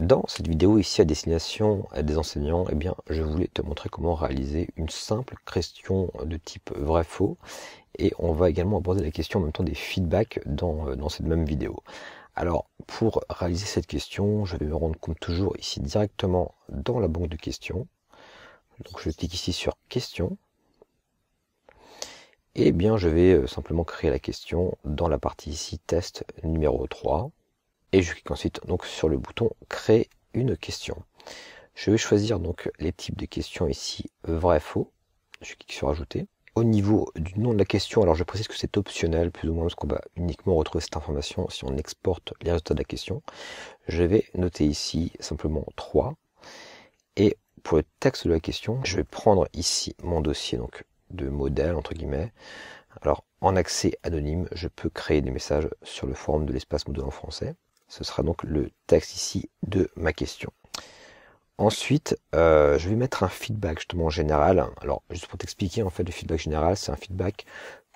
Dans cette vidéo ici à destination des enseignants, eh bien, je voulais te montrer comment réaliser une simple question de type vrai-faux, et on va également aborder la question en même temps des feedbacks dans cette même vidéo. Alors, pour réaliser cette question, je vais me rendre compte toujours ici directement dans la banque de questions. Donc je clique ici sur questions, et bien je vais simplement créer la question dans la partie ici test numéro 3. Et je clique ensuite donc sur le bouton créer une question. Je vais choisir donc les types de questions ici vrai faux. Je clique sur ajouter. Au niveau du nom de la question, alors je précise que c'est optionnel plus ou moins parce qu'on va uniquement retrouver cette information si on exporte les résultats de la question. Je vais noter ici simplement 3. Et pour le texte de la question, je vais prendre ici mon dossier donc de modèle entre guillemets. Alors en accès anonyme, je peux créer des messages sur le forum de l'espace Moodle en français. Ce sera donc le texte ici de ma question. Ensuite, je vais mettre un feedback justement général. Alors, juste pour t'expliquer, en fait, le feedback général, c'est un feedback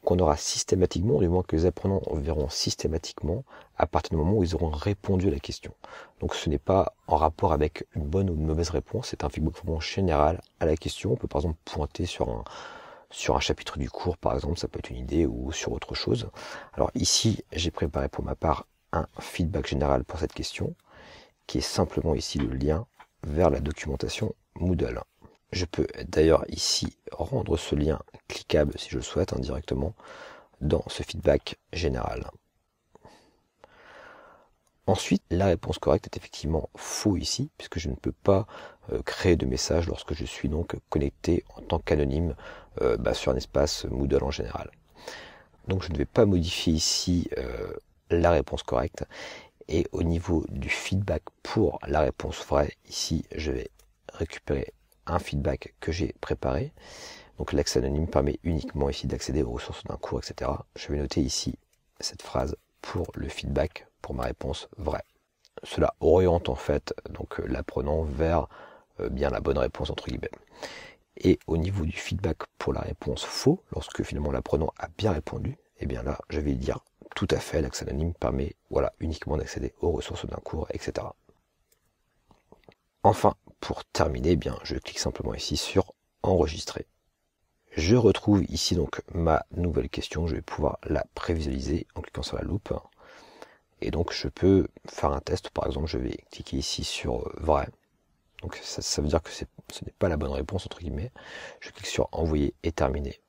qu'on aura systématiquement, du moins que les apprenants verront systématiquement à partir du moment où ils auront répondu à la question. Donc, ce n'est pas en rapport avec une bonne ou une mauvaise réponse, c'est un feedback vraiment général à la question. On peut par exemple pointer sur un chapitre du cours, par exemple, ça peut être une idée, ou sur autre chose. Alors ici, j'ai préparé pour ma part un feedback général pour cette question, qui est simplement ici le lien vers la documentation Moodle. Je peux d'ailleurs ici rendre ce lien cliquable si je le souhaite directement dans ce feedback général. Ensuite, la réponse correcte est effectivement faux ici, puisque je ne peux pas créer de message lorsque je suis donc connecté en tant qu'anonyme sur un espace Moodle en général. Donc je ne vais pas modifier ici la réponse correcte. Et au niveau du feedback pour la réponse vraie, ici je vais récupérer un feedback que j'ai préparé. Donc l'accès anonyme permet uniquement ici d'accéder aux ressources d'un cours, etc. Je vais noter ici cette phrase pour le feedback pour ma réponse vraie. Cela oriente en fait donc l'apprenant vers bien la bonne réponse entre guillemets. Et au niveau du feedback pour la réponse faux, lorsque finalement l'apprenant a bien répondu, et bien là je vais dire tout à fait, l'accès anonyme permet uniquement d'accéder aux ressources d'un cours, etc. Enfin, pour terminer, je clique simplement ici sur enregistrer. Je retrouve ici donc ma nouvelle question, je vais pouvoir la prévisualiser en cliquant sur la loupe. Et donc je peux faire un test, par exemple je vais cliquer ici sur vrai. Donc ça veut dire que ce n'est pas la bonne réponse entre guillemets. Je clique sur envoyer et terminer.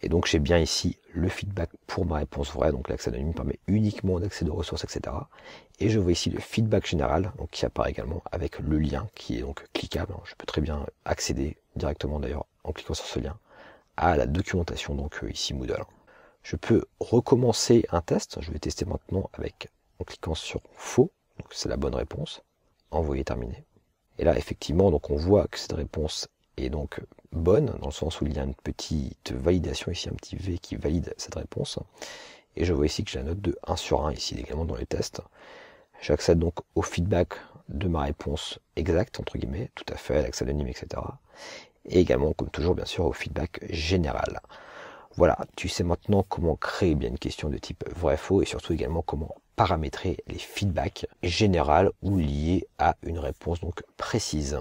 Et donc j'ai bien ici le feedback pour ma réponse vraie, donc l'accès anonyme permet uniquement d'accéder aux ressources, etc. Et je vois ici le feedback général, donc qui apparaît également avec le lien qui est donc cliquable. Je peux très bien accéder directement d'ailleurs en cliquant sur ce lien à la documentation donc ici Moodle. Je peux recommencer un test, je vais tester maintenant en cliquant sur faux, donc c'est la bonne réponse, envoyer terminer. Et là effectivement donc on voit que cette réponse est donc bonne, dans le sens où il y a une petite validation ici, un petit V qui valide cette réponse. Et je vois ici que j'ai la note de 1 sur 1 ici également dans les tests. J'accède donc au feedback de ma réponse exacte, entre guillemets, tout à fait, l'accès anonyme, etc. Et également, comme toujours, bien sûr, au feedback général. Voilà, tu sais maintenant comment créer bien une question de type vrai-faux et surtout également comment paramétrer les feedbacks généraux ou liés à une réponse donc précise.